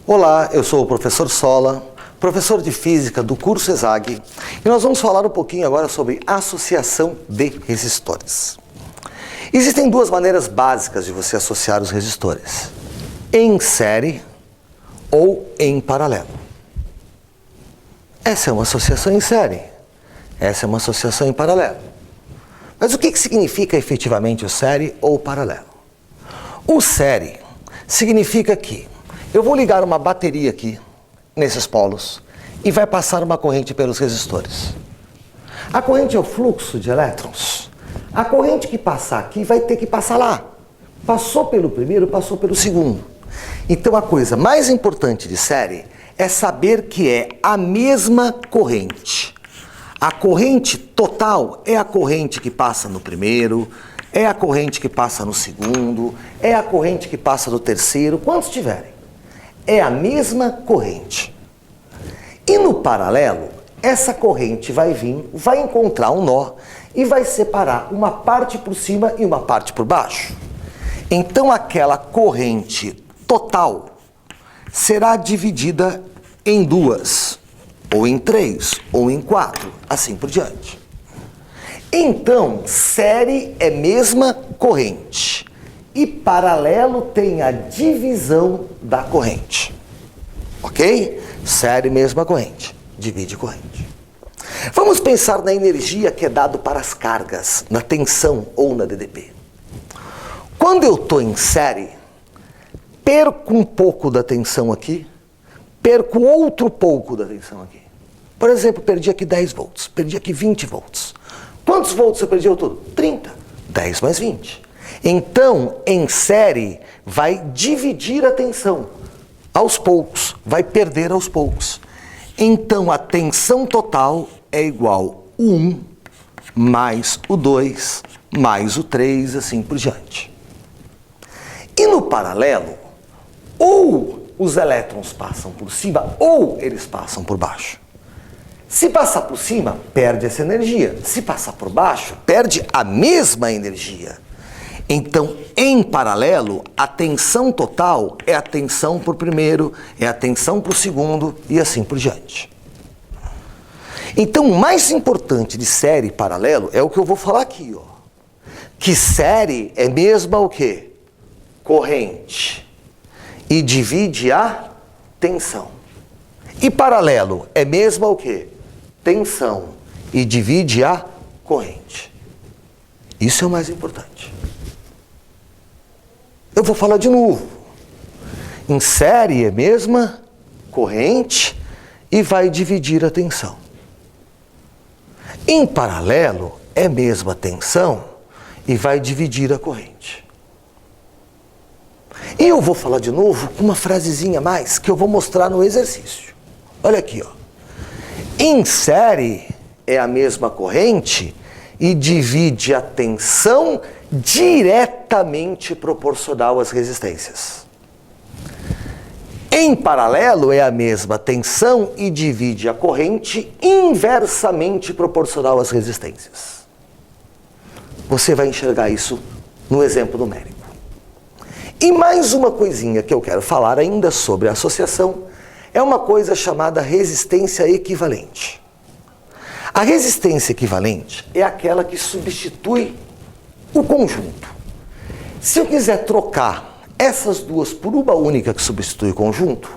Olá, eu sou o professor Sola, professor de Física do curso ESAG, e nós vamos falar um pouquinho agora sobre associação de resistores. Existem duas maneiras básicas de você associar os resistores: em série ou em paralelo. Essa é uma associação em série, essa é uma associação em paralelo. Mas o que significa efetivamente o série ou o paralelo? O série significa que eu vou ligar uma bateria aqui, nesses polos, e vai passar uma corrente pelos resistores. A corrente é o fluxo de elétrons. A corrente que passar aqui vai ter que passar lá. Passou pelo primeiro, passou pelo segundo. Então a coisa mais importante de série é saber que é a mesma corrente. A corrente total é a corrente que passa no primeiro, é a corrente que passa no segundo, é a corrente que passa no terceiro, quantos tiverem. É a mesma corrente. E no paralelo, essa corrente vai vir, vai encontrar um nó e vai separar uma parte por cima e uma parte por baixo. Então aquela corrente total será dividida em duas, ou em três, ou em quatro, assim por diante. Então, série é mesma corrente. E paralelo tem a divisão da corrente. Ok? Série, mesma corrente. Divide corrente. Vamos pensar na energia que é dado para as cargas, na tensão ou na DDP. Quando eu estou em série, perco um pouco da tensão aqui, perco outro pouco da tensão aqui. Por exemplo, perdi aqui 10 volts, perdi aqui 20 volts. Quantos volts eu perdi ao todo? 30. 10 mais 20. Então, em série, vai dividir a tensão aos poucos, vai perder aos poucos. Então, a tensão total é igual a 1 mais o 2 mais o 3, assim por diante. E no paralelo, ou os elétrons passam por cima, ou eles passam por baixo. Se passar por cima, perde essa energia. Se passar por baixo, perde a mesma energia. Então, em paralelo, a tensão total é a tensão por primeiro, é a tensão por segundo e assim por diante. Então, o mais importante de série e paralelo é o que eu vou falar aqui, ó. Que série é mesma o quê? Corrente. E divide a tensão. E paralelo é mesma o quê? Tensão. E divide a corrente. Isso é o mais importante. Eu vou falar de novo. Em série é mesma corrente e vai dividir a tensão. Em paralelo é mesma tensão e vai dividir a corrente. E eu vou falar de novo com uma frasezinha a mais que eu vou mostrar no exercício. Olha aqui, ó. Em série é a mesma corrente e divide a tensão diretamente proporcional às resistências. Em paralelo é a mesma tensão e divide a corrente inversamente proporcional às resistências. Você vai enxergar isso no exemplo numérico. E mais uma coisinha que eu quero falar ainda sobre a associação é uma coisa chamada resistência equivalente. A resistência equivalente é aquela que substitui o conjunto. Se eu quiser trocar essas duas por uma única que substitui o conjunto,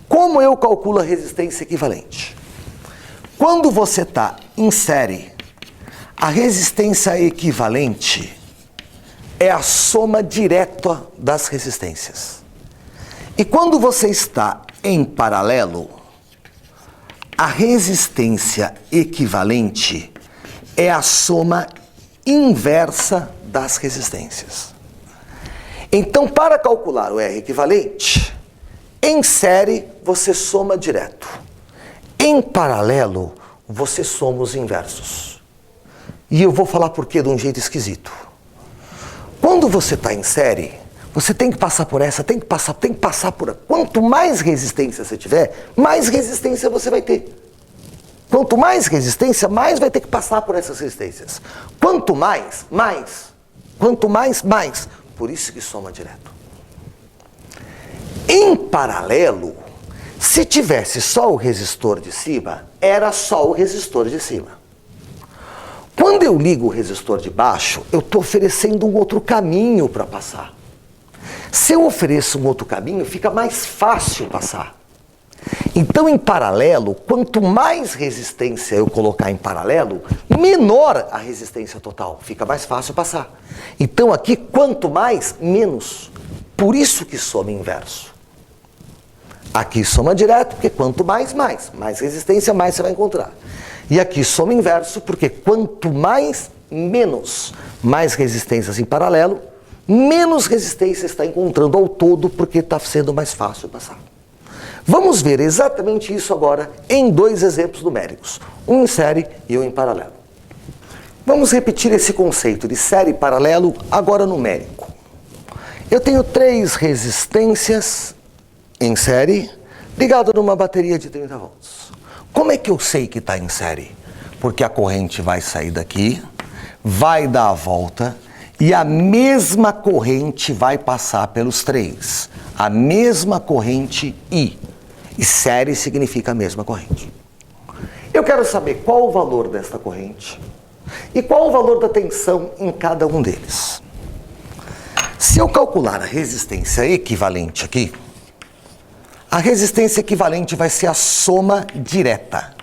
como eu calculo a resistência equivalente? Quando você está em série, a resistência equivalente é a soma direta das resistências. E quando você está em paralelo, a resistência equivalente é a soma inversa das resistências. Então, para calcular o R equivalente, em série você soma direto. Em paralelo, você soma os inversos. E eu vou falar por quê de um jeito esquisito. Quando você está em série, você tem que passar por essa, tem que passar por... Quanto mais resistência você tiver, mais resistência você vai ter. Quanto mais resistência, mais vai ter que passar por essas resistências. Quanto mais, mais. Quanto mais, mais. Por isso que soma direto. Em paralelo, Se tivesse só o resistor de cima, era só o resistor de cima. Quando eu ligo o resistor de baixo, eu estou oferecendo um outro caminho para passar. Se eu ofereço um outro caminho, fica mais fácil passar. Então, em paralelo, quanto mais resistência eu colocar em paralelo, menor a resistência total. Fica mais fácil passar. Então, aqui, quanto mais, menos. Por isso que soma inverso. Aqui soma direto, porque quanto mais, mais. Mais resistência, mais você vai encontrar. E aqui soma inverso, porque quanto mais, menos. Mais resistências em paralelo, menos resistência está encontrando ao todo, porque está sendo mais fácil passar. Vamos ver exatamente isso agora em dois exemplos numéricos, um em série e um em paralelo. Vamos repetir esse conceito de série e paralelo agora numérico. Eu tenho 3 resistências em série ligadas numa bateria de 30 volts. Como é que eu sei que está em série? Porque a corrente vai sair daqui, vai dar a volta e a mesma corrente vai passar pelos 3. A mesma corrente I. E série significa a mesma corrente. Eu quero saber qual o valor desta corrente e qual o valor da tensão em cada um deles. Se eu calcular a resistência equivalente aqui, a resistência equivalente vai ser a soma direta.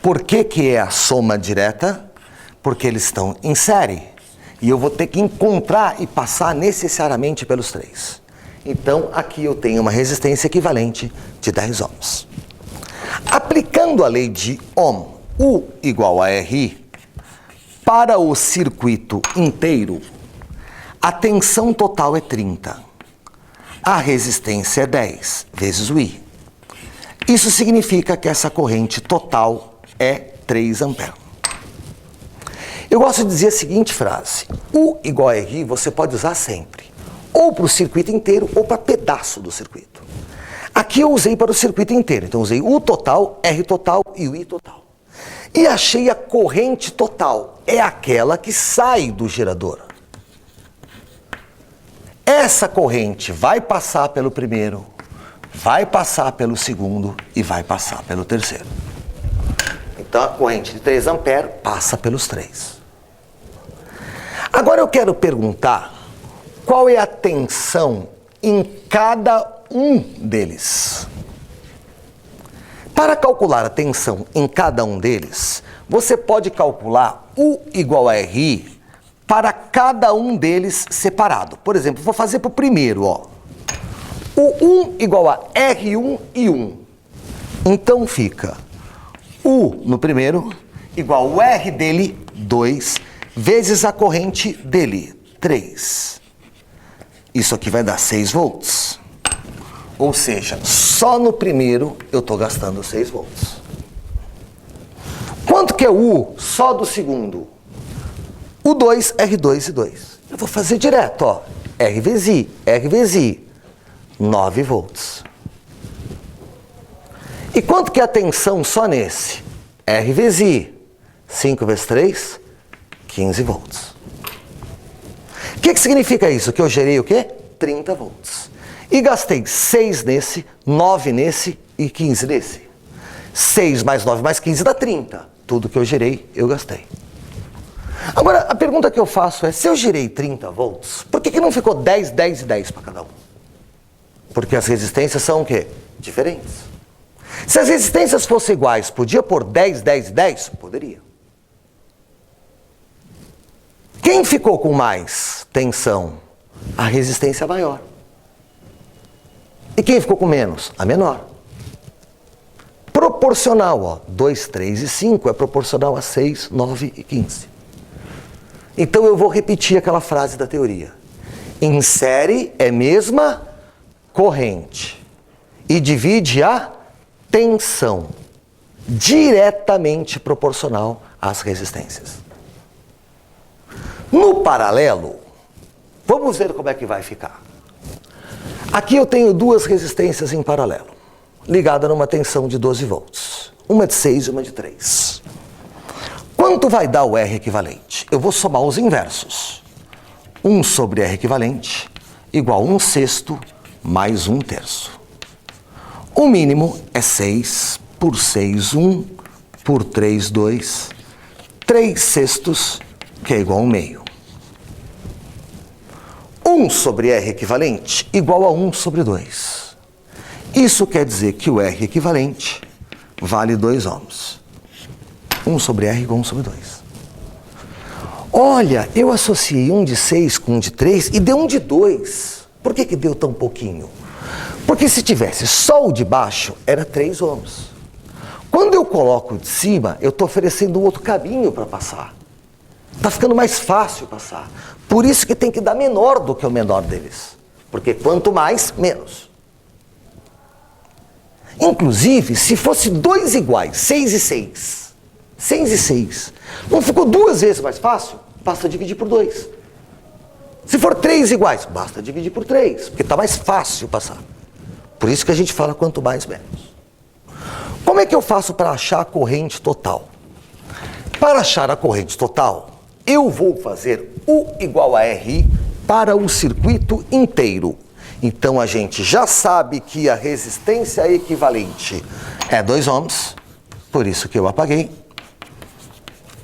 Por que que é a soma direta? Porque eles estão em série. E eu vou ter que encontrar e passar necessariamente pelos 3. Então, aqui eu tenho uma resistência equivalente de 10 ohms. Aplicando a lei de Ohm, U igual a RI, para o circuito inteiro, a tensão total é 30. A resistência é 10 vezes o I. Isso significa que essa corrente total é 3 amperes. Eu gosto de dizer a seguinte frase: U igual a RI você pode usar sempre. Ou para o circuito inteiro, ou para pedaço do circuito. Aqui eu usei para o circuito inteiro. Então, usei U total, R total e o I total. E achei a corrente total. É aquela que sai do gerador. Essa corrente vai passar pelo primeiro, vai passar pelo segundo e vai passar pelo terceiro. Então, a corrente de 3 amperes passa pelos 3. Agora eu quero perguntar qual é a tensão em cada um deles. Para calcular a tensão em cada um deles, você pode calcular U igual a RI para cada um deles separado. Por exemplo, vou fazer para o primeiro, ó. O 1 igual a R1 e 1. Então fica U no primeiro igual o R dele, 2, vezes a corrente dele, 3. Isso aqui vai dar 6 volts. Ou seja, só no primeiro eu estou gastando 6 volts. Quanto que é o U só do segundo? U2, R2 e 2. Eu vou fazer direto, ó. R vezes I, 9 volts. E quanto que é a tensão só nesse? R vezes I, 5 vezes 3, 15 volts. O que significa isso? Que eu gerei o quê? 30 volts. E gastei 6 nesse, 9 nesse e 15 nesse. 6 mais 9 mais 15 dá 30. Tudo que eu gerei, eu gastei. Agora, a pergunta que eu faço é, se eu gerei 30 volts, por que não ficou 10, 10 e 10 para cada um? Porque as resistências são o quê? Diferentes. Se as resistências fossem iguais, podia pôr 10, 10 e 10? Poderia. Quem ficou com mais tensão? A resistência maior. E quem ficou com menos? A menor. Proporcional, ó. 2, 3 e 5 é proporcional a 6, 9 e 15. Então eu vou repetir aquela frase da teoria. Em série é mesma corrente. E divide a tensão. Diretamente proporcional às resistências. No paralelo, vamos ver como é que vai ficar. Aqui eu tenho 2 resistências em paralelo, ligadas numa tensão de 12 volts. Uma de 6 e uma de 3. Quanto vai dar o R equivalente? Eu vou somar os inversos. 1 sobre R equivalente igual a 1/6 mais 1/3. O mínimo é 6 por 6, 1, por 3, 2, 3 sextos, que é igual a 1 meio. 1 sobre R equivalente igual a 1 sobre 2. Isso quer dizer que o R equivalente vale 2 ohms. 1 sobre R igual a 1 sobre 2. Olha, eu associei um de 6 com um de 3 e deu um de 2. Por que deu tão pouquinho? Porque se tivesse só o de baixo, era 3 ohms. Quando eu coloco o de cima, eu estou oferecendo um outro caminho para passar. Está ficando mais fácil passar. Por isso que tem que dar menor do que o menor deles. Porque quanto mais, menos. Inclusive, se fosse 2 iguais, 6 e 6, 6 e 6, não ficou 2 vezes mais fácil? Basta dividir por 2. Se for 3 iguais, basta dividir por 3, porque está mais fácil passar. Por isso que a gente fala quanto mais, menos. Como é que eu faço para achar a corrente total? Para achar a corrente total, eu vou fazer U igual a RI para o circuito inteiro. Então a gente já sabe que a resistência equivalente é 2 ohms, por isso que eu apaguei.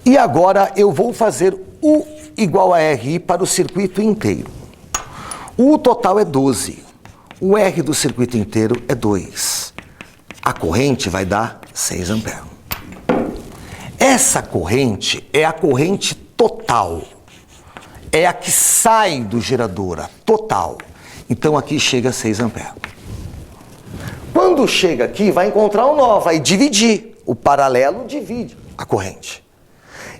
E agora eu vou fazer U igual a RI para o circuito inteiro. O U total é 12. O R do circuito inteiro é 2. A corrente vai dar 6 amperes. Essa corrente é a corrente total. É a que sai do gerador, a total. Então aqui chega a 6 amperes. Quando chega aqui, vai encontrar um nó, vai dividir. O paralelo divide a corrente.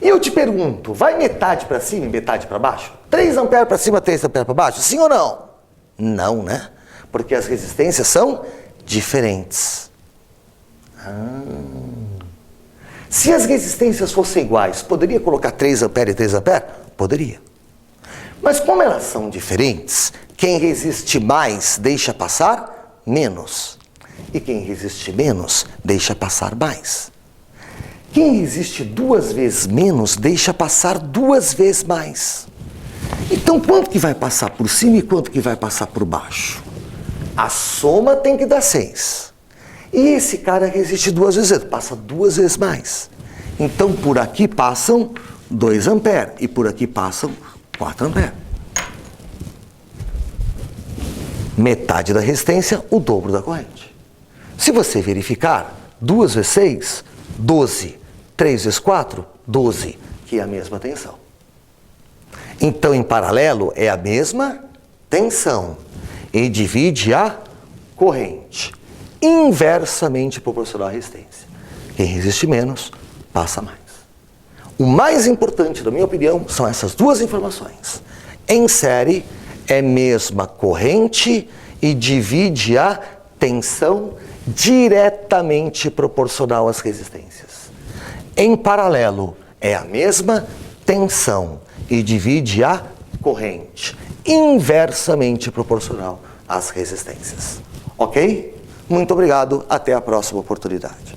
E eu te pergunto, vai metade para cima e metade para baixo? 3 amperes para cima, 3 amperes para baixo? Sim ou não? Não, né? Porque as resistências são diferentes. Se as resistências fossem iguais, poderia colocar 3 amperes e 3 amperes? Poderia. Mas como elas são diferentes, quem resiste mais deixa passar menos. E quem resiste menos deixa passar mais. Quem resiste 2 vezes menos deixa passar 2 vezes mais. Então quanto que vai passar por cima e quanto que vai passar por baixo? A soma tem que dar 6. E esse cara resiste 2 vezes, passa 2 vezes mais. Então por aqui passam 2 amperes e por aqui passam 4 amperes. Metade da resistência, o dobro da corrente. Se você verificar, 2 vezes 6, 12. 3 vezes 4, 12, que é a mesma tensão. Então, em paralelo, é a mesma tensão. E divide a corrente. Inversamente proporcional à resistência. Quem resiste menos, passa mais. O mais importante, na minha opinião, são essas duas informações. Em série, é mesma corrente e divide a tensão diretamente proporcional às resistências. Em paralelo, é a mesma tensão e divide a corrente inversamente proporcional às resistências. Ok? Muito obrigado, até a próxima oportunidade.